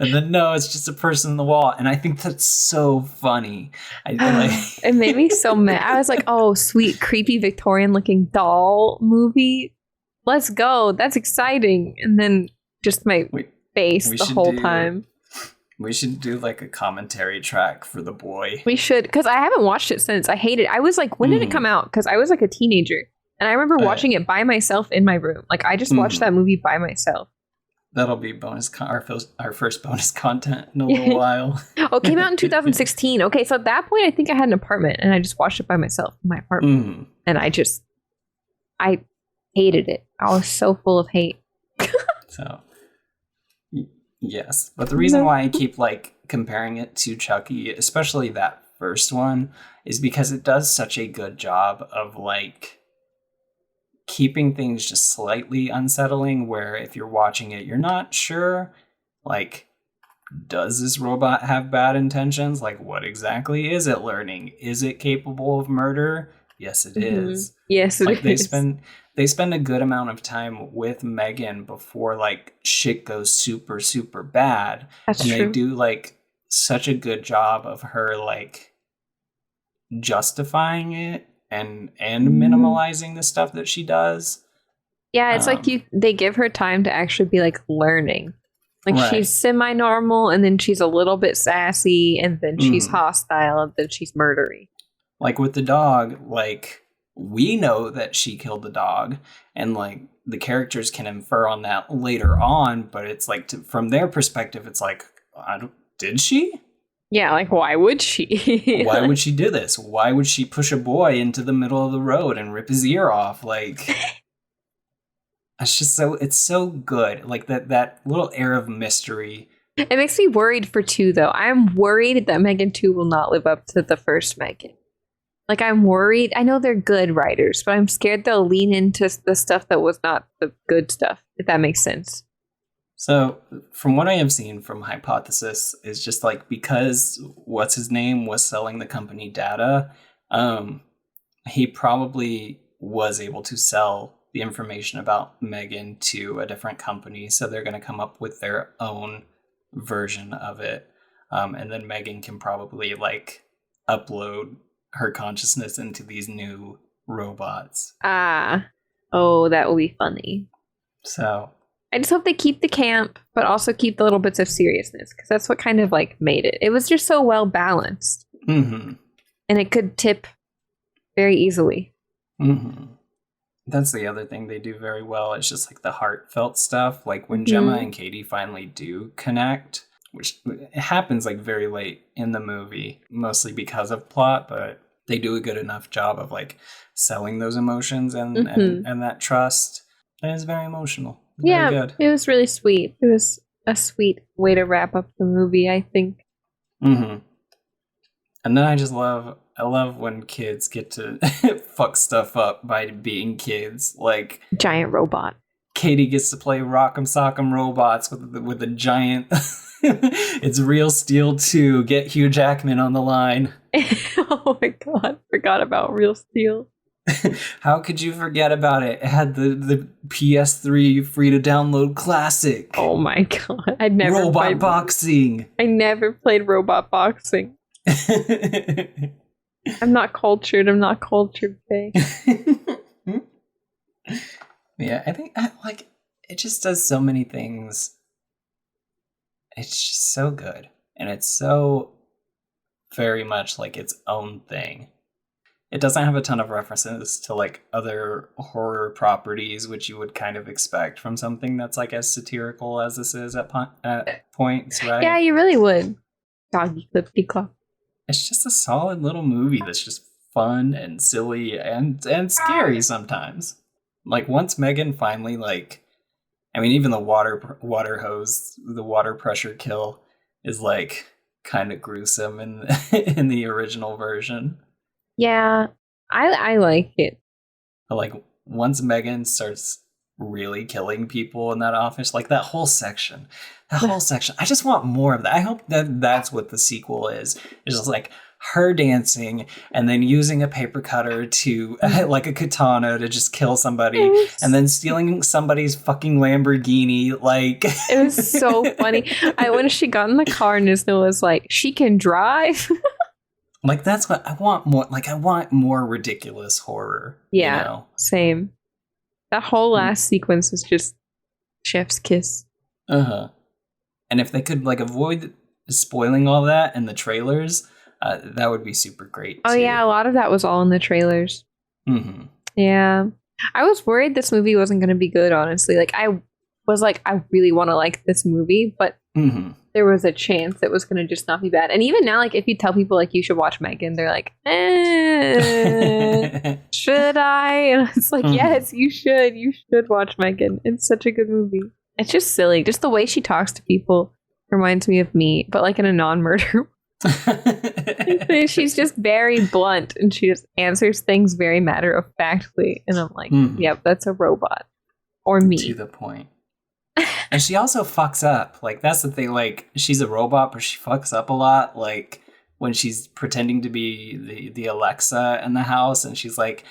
And then no, it's just a person in the wall, and I think that's so funny. It made me so mad. I was like, oh, sweet, creepy Victorian-looking doll movie. Let's go. That's exciting. And then just my face the whole time. We should do like a commentary track for The Boy. We should, because I haven't watched it since. I hate it. I was like, when did it come out? Because I was like a teenager. And I remember watching it by myself in my room. Like, I just watched that movie by myself. That'll be our first bonus content in a little while. Oh, it came out in 2016. Okay, so at that point, I think I had an apartment. And I just watched it by myself in my apartment. And I hated it. I was so full of hate. So... Yes, but the reason why I keep like comparing it to Chucky, especially that first one, is because it does such a good job of like keeping things just slightly unsettling, where if you're watching it, you're not sure, like, does this robot have bad intentions? Like, what exactly is it learning? Is it capable of murder? Yes, it is. Yes, it is. They spend a good amount of time with M3GAN before like shit goes super, super bad. That's true. They do like such a good job of her like justifying it and minimalizing the stuff that she does. Yeah, it's like they give her time to actually be like learning. Like she's semi-normal, and then she's a little bit sassy, and then she's hostile, and then she's murdery. Like with the dog, like, we know that she killed the dog, and like the characters can infer on that later on, but it's like from their perspective, it's like, did she? Yeah, like, why would she? Why would she do this? Why would she push a boy into the middle of the road and rip his ear off? Like, it's so good. Like that little air of mystery. It makes me worried for 2, though. I'm worried that M3GAN 2 will not live up to the first M3GAN. Like, I'm worried. I know they're good writers, but I'm scared they'll lean into the stuff that was not the good stuff, if that makes sense. So, from what I have seen from Hypothesis, is just like, because what's-his-name was selling the company data, he probably was able to sell the information about M3GAN to a different company, so they're going to come up with their own version of it. And then M3GAN can probably, like, upload her consciousness into these new robots. Oh, that will be funny. So I just hope they keep the camp, but also keep the little bits of seriousness, because that's what kind of like made it. It was just so well balanced, and it could tip very easily. That's the other thing they do very well. It's just like the heartfelt stuff. Like when Gemma and Katie finally do connect, which happens like very late in the movie, mostly because of plot, but they do a good enough job of like selling those emotions and that trust. And it's very emotional. It's very good. It was really sweet. It was a sweet way to wrap up the movie, I think. And then I love when kids get to fuck stuff up by being kids. Like, giant robot. Katie gets to play Rock'em Sock'em Robots with a giant. It's Real Steel 2. Get Hugh Jackman on the line. Oh my god, forgot about Real Steel. How could you forget about it? It had the PS3 free to download classic. Oh my god, I never Robot played boxing. I never played robot boxing. I'm not cultured. Okay. Yeah, I think like it just does so many things. It's just so good, and it's so very much like its own thing. It doesn't have a ton of references to like other horror properties, which you would kind of expect from something that's like as satirical as this is at points, right? Yeah, you really would. Doggy clippity clop. It's just a solid little movie that's just fun and silly and scary sometimes. Like once M3GAN finally like, I mean, even the water hose, the water pressure kill is like kind of gruesome in the original version. Yeah, I like it. But like once M3GAN starts really killing people in that office, like that whole section, I just want more of that. I hope that that's what the sequel is. It's just like her dancing and then using a paper cutter to like a katana to just kill somebody and then stealing somebody's fucking Lamborghini. Like it was so funny. When she got in the car and Isna was like, she can drive. Like that's what I want more. Like I want more ridiculous horror. Yeah, you know? Same. That whole last sequence was just chef's kiss. And if they could like avoid spoiling all that in the trailers, that would be super great. Oh yeah, a lot of that was all in the trailers. Mm-hmm. Yeah, I was worried this movie wasn't going to be good. Honestly, like I was like, I really want to like this movie, but there was a chance it was going to just not be bad. And even now, like if you tell people like you should watch M3GAN, they're like, should I? And it's like, yes, you should. You should watch M3GAN. It's such a good movie. It's just silly. Just the way she talks to people reminds me of me, but like in a non-murder. She's just very blunt and she just answers things very matter-of-factly. And I'm like, yep, that's a robot. Or me. To the point. And she also fucks up. Like, that's the thing. Like, she's a robot, but she fucks up a lot. Like, when she's pretending to be the Alexa in the house, and she's like,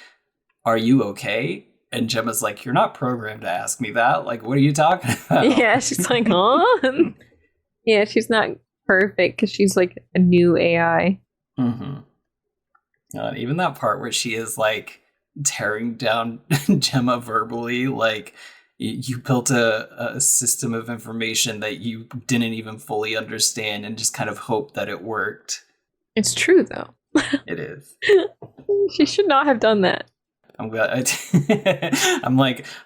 are you okay? And Gemma's like, you're not programmed to ask me that. Like, what are you talking about? Yeah, she's like, huh? Yeah, she's not perfect because she's like a new AI. Even that part where she is like tearing down Gemma verbally, like, you built a system of information that you didn't even fully understand and just kind of hope that it worked. It's true, though. It is. She should not have done that. I'm glad.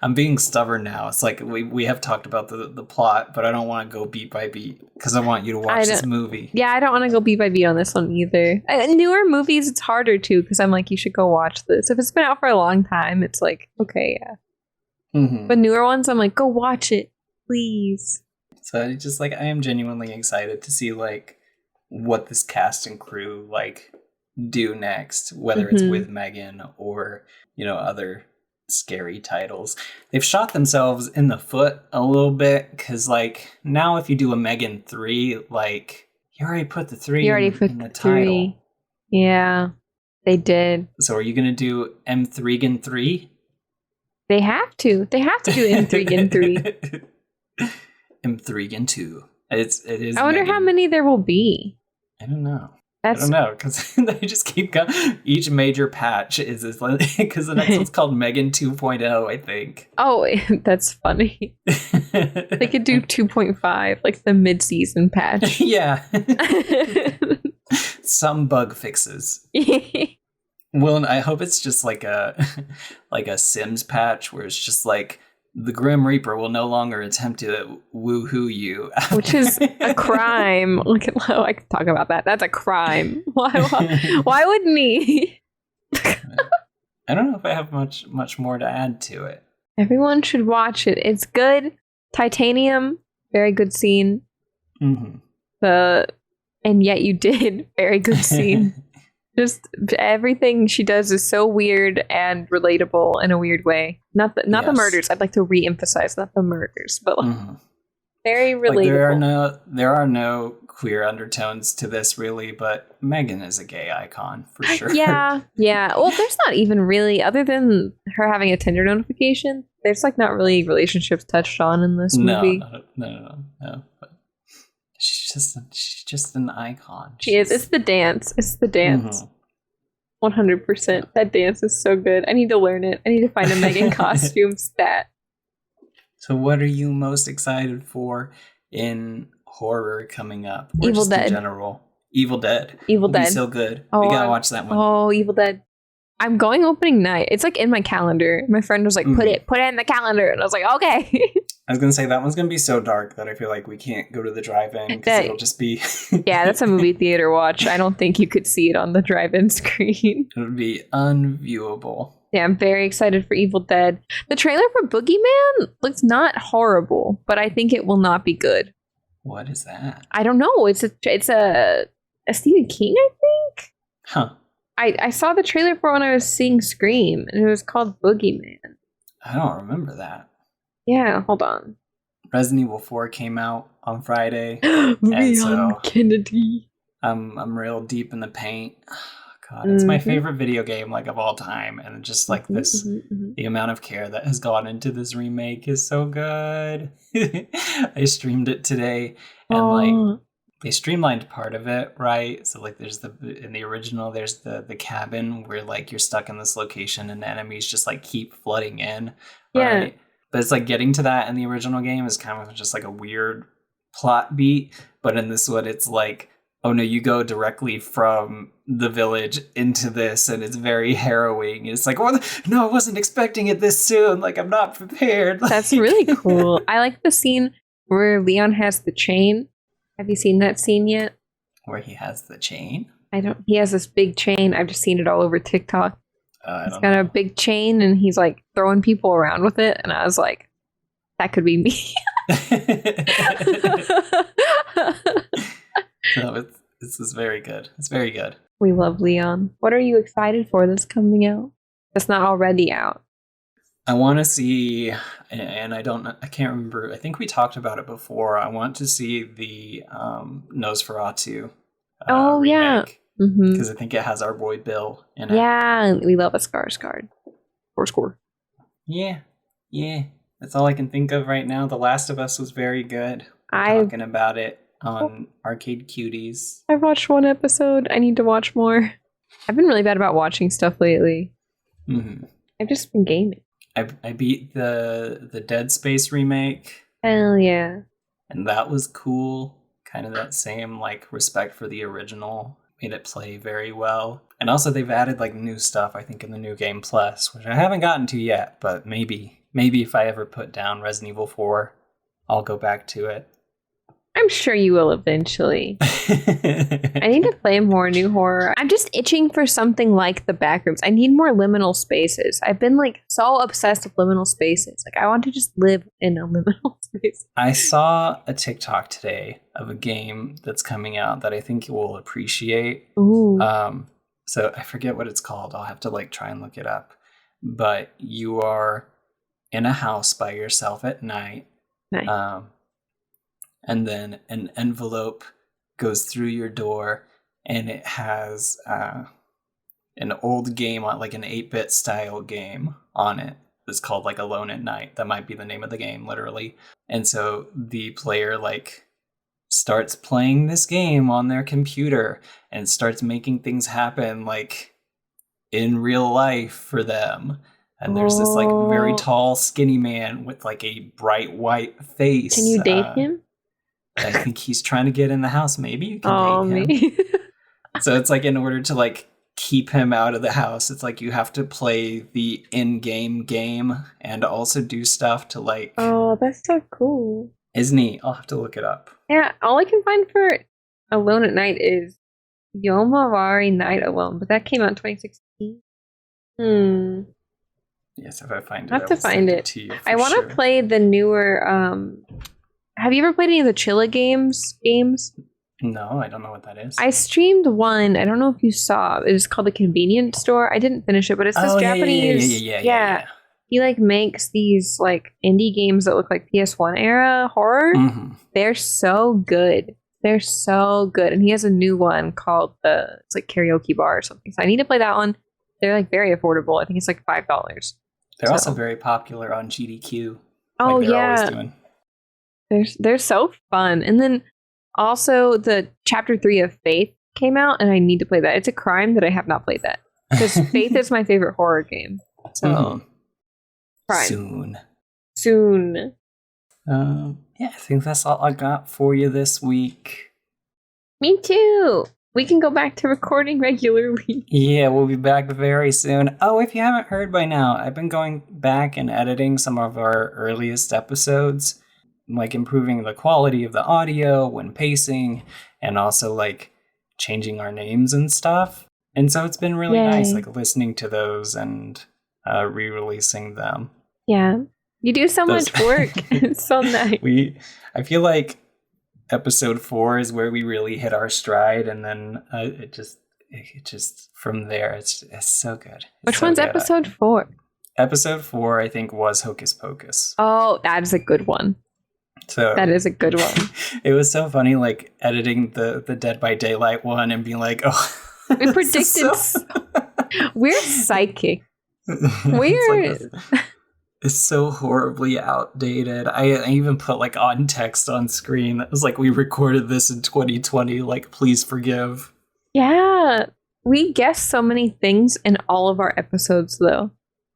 I'm being stubborn now. It's like we have talked about the plot, but I don't want to go beat by beat because I want you to watch this movie. Yeah, I don't want to go beat by beat on this one either. Newer movies, it's harder too because I'm like, you should go watch this. If it's been out for a long time, it's like, okay, yeah. But newer ones, I'm like, go watch it, please. So I just like, I am genuinely excited to see like what this cast and crew like do next, whether it's with M3GAN or, you know, other scary titles. They've shot themselves in the foot a little bit because like now if you do a M3GAN 3, like you already put the 3 in the title. Yeah, they did. So are you going to do M3GAN 3? They have to. They have to do M3GAN 3. M3GAN 2. It is. I wonder how many there will be. I don't know. I don't know because they just keep going. Each major patch is because the next one's called M3GAN 2.0, I think. Oh, that's funny. They could do 2.5, like the mid-season patch. Yeah. Some bug fixes. Well, I hope it's just like a Sims patch where it's just like the Grim Reaper will no longer attempt to woohoo you, which is a crime. Look at I can talk about that. That's a crime. Why wouldn't he? I don't know if I have much more to add to it. Everyone should watch it. It's good. Titanium, very good scene. And yet you did, very good scene. Just everything she does is so weird and relatable in a weird way. Not the murders. I'd like to re-emphasize not the murders, but very relatable. There are no queer undertones to this really, but M3GAN is a gay icon for sure. Yeah. Well, there's not even really, other than her having a Tinder notification, there's like not really relationships touched on in this movie. No. But she's just an icon. She is. It's the dance. 100%. That dance is so good. I need to learn it. I need to find a M3GAN costume stat. So what are you most excited for in horror coming up? Or Evil just Dead. In general? Evil Dead. Evil Dead. Be so good. We gotta watch that one. Oh, Evil Dead. I'm going opening night. It's like in my calendar. My friend was like, put it in the calendar. And I was like, okay. I was going to say, that one's going to be so dark that I feel like we can't go to the drive-in because it'll just be... Yeah, that's a movie theater watch. I don't think you could see it on the drive-in screen. It would be unviewable. Yeah, I'm very excited for Evil Dead. The trailer for Boogeyman looks not horrible, but I think it will not be good. What is that? I don't know. It's a Stephen King, I think? Huh. I saw the trailer for when I was seeing Scream, and it was called Boogeyman. I don't remember that. Yeah, hold on. Resident Evil 4 came out on Friday. And so Kennedy. I'm real deep in the paint. God, it's my favorite video game of all time, and just the amount of care that has gone into this remake is so good. I streamed it today, and they streamlined part of it, right? So there's in the original there's the cabin where you're stuck in this location and enemies just keep flooding in, right? Yeah. But it's getting to that in the original game is kind of just a weird plot beat, but in this one it's oh no, you go directly from the village into this, and it's very harrowing. It's no, I wasn't expecting it this soon. I'm not prepared. That's really cool. I like the scene where Leon has the chain. Have you seen that scene yet? Where he has the chain? He has this big chain. I've just seen it all over TikTok. He's got a big chain, and he's throwing people around with it. And I was like, that could be me. No, this is very good. It's very good. We love Leon. What are you excited for that's coming out? That's not already out. I want to see, and I can't remember. I think we talked about it before. I want to see the Nosferatu. Remake, yeah. Because I think it has our boy Bill in it. Yeah, we love a Skarsgård. Score. Yeah. That's all I can think of right now. The Last of Us was very good. Talking about it on Arcade Cuties. I've watched one episode. I need to watch more. I've been really bad about watching stuff lately. I've just been gaming. I beat the Dead Space remake. Hell yeah. And that was cool. Kind of that same respect for the original. Made it play very well. And also they've added new stuff, I think, in the New Game Plus, which I haven't gotten to yet, but maybe if I ever put down Resident Evil 4, I'll go back to it. I'm sure you will eventually. I need to play more new horror. I'm just itching for something like the Backrooms. I need more liminal spaces. I've been so obsessed with liminal spaces. I want to just live in a liminal space. I saw a TikTok today of a game that's coming out that I think you will appreciate. Ooh. So I forget what it's called. I'll have to try and look it up. But you are in a house by yourself at night. Nice. And then an envelope goes through your door, and it has an old game on an 8-bit style game on it. It's called Alone at Night. That might be the name of the game, literally. And so the player starts playing this game on their computer and starts making things happen in real life for them. And there's this very tall, skinny man with a bright white face. Can you date him? I think he's trying to get in the house. Maybe you can date him. So it's in order to keep him out of the house, it's you have to play the in-game game and also do stuff to Oh, that's so cool. It's neat. I'll have to look it up. Yeah, all I can find for Alone at Night is Yomavari Night Alone, but that came out in 2016. Yes, if I find it, I have to find it. To you I want to play the newer. Have you ever played any of the Chilla games? No, I don't know what that is. I streamed one. I don't know if you saw. It was called The Convenience Store. I didn't finish it, but it's this Japanese. Yeah. He like makes these like indie games that look like PS1 era horror. Mm-hmm. They're so good. They're so good. And he has a new one called it's like Karaoke Bar or something. So I need to play that one. They're like very affordable. I think it's like $5. They're also very popular on GDQ. Oh, like they're yeah. Always doing. They're so fun. And then also the Chapter 3 of Faith came out, and I need to play that. It's a crime that I have not played that. Because Faith is my favorite horror game. So crime. Soon. Yeah, I think that's all I got for you this week. Me too. We can go back to recording regularly. Yeah, we'll be back very soon. Oh, if you haven't heard by now, I've been going back and editing some of our earliest episodes, like improving the quality of the audio and pacing, and also like changing our names and stuff. And so it's been really nice, like listening to those and re-releasing them. Yeah. You do so much work. It's so nice. I feel like episode 4 is where we really hit our stride, and then it just from there it's so good. Which one's episode 4? Episode 4, I think, was Hocus Pocus. Oh, that is a good one. So that is a good one. It was so funny, like editing the Dead by Daylight one and being like, oh, we predicted. We're psychic. It's so horribly outdated. I even put like on text on screen. It was like, we recorded this in 2020. Like, please forgive. Yeah. We guessed so many things in all of our episodes, though.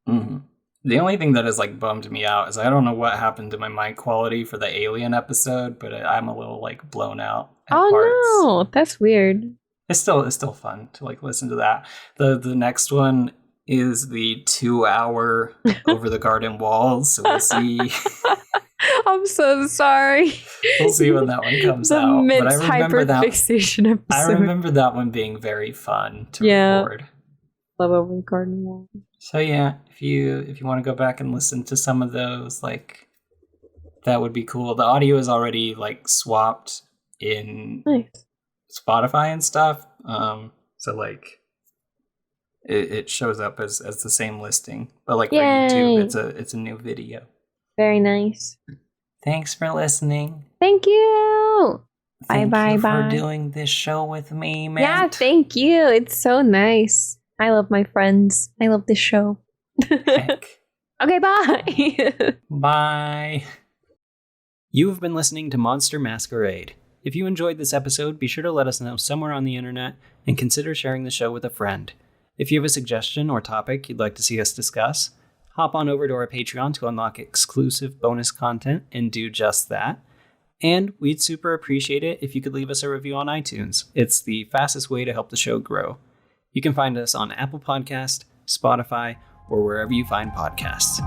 Mm-hmm. The only thing that has like bummed me out is I don't know what happened to my mic quality for the Alien episode, but I'm a little like blown out at parts. No, that's weird. It's still fun to like listen to that. The next one is the 2-hour Over the Garden Walls, so we'll see. I'm so sorry. We'll see when that one comes out. But I remember that fixation episode. I remember that one being very fun to record. Love Over the Garden Wall. So yeah, if you want to go back and listen to some of those, like, that would be cool. The audio is already like swapped in Spotify and stuff. So like it shows up as the same listing, but like for YouTube, it's a new video. Very nice. Thanks for listening. Thank you. Thank you for doing this show with me, man. Yeah, thank you. It's so nice. I love my friends. I love this show. Okay, bye. Bye. You have been listening to Monster Masquerade. If you enjoyed this episode, be sure to let us know somewhere on the internet and consider sharing the show with a friend. If you have a suggestion or topic you'd like to see us discuss, hop on over to our Patreon to unlock exclusive bonus content and do just that. And we'd super appreciate it if you could leave us a review on iTunes. It's the fastest way to help the show grow. You can find us on Apple Podcast, Spotify, or wherever you find podcasts.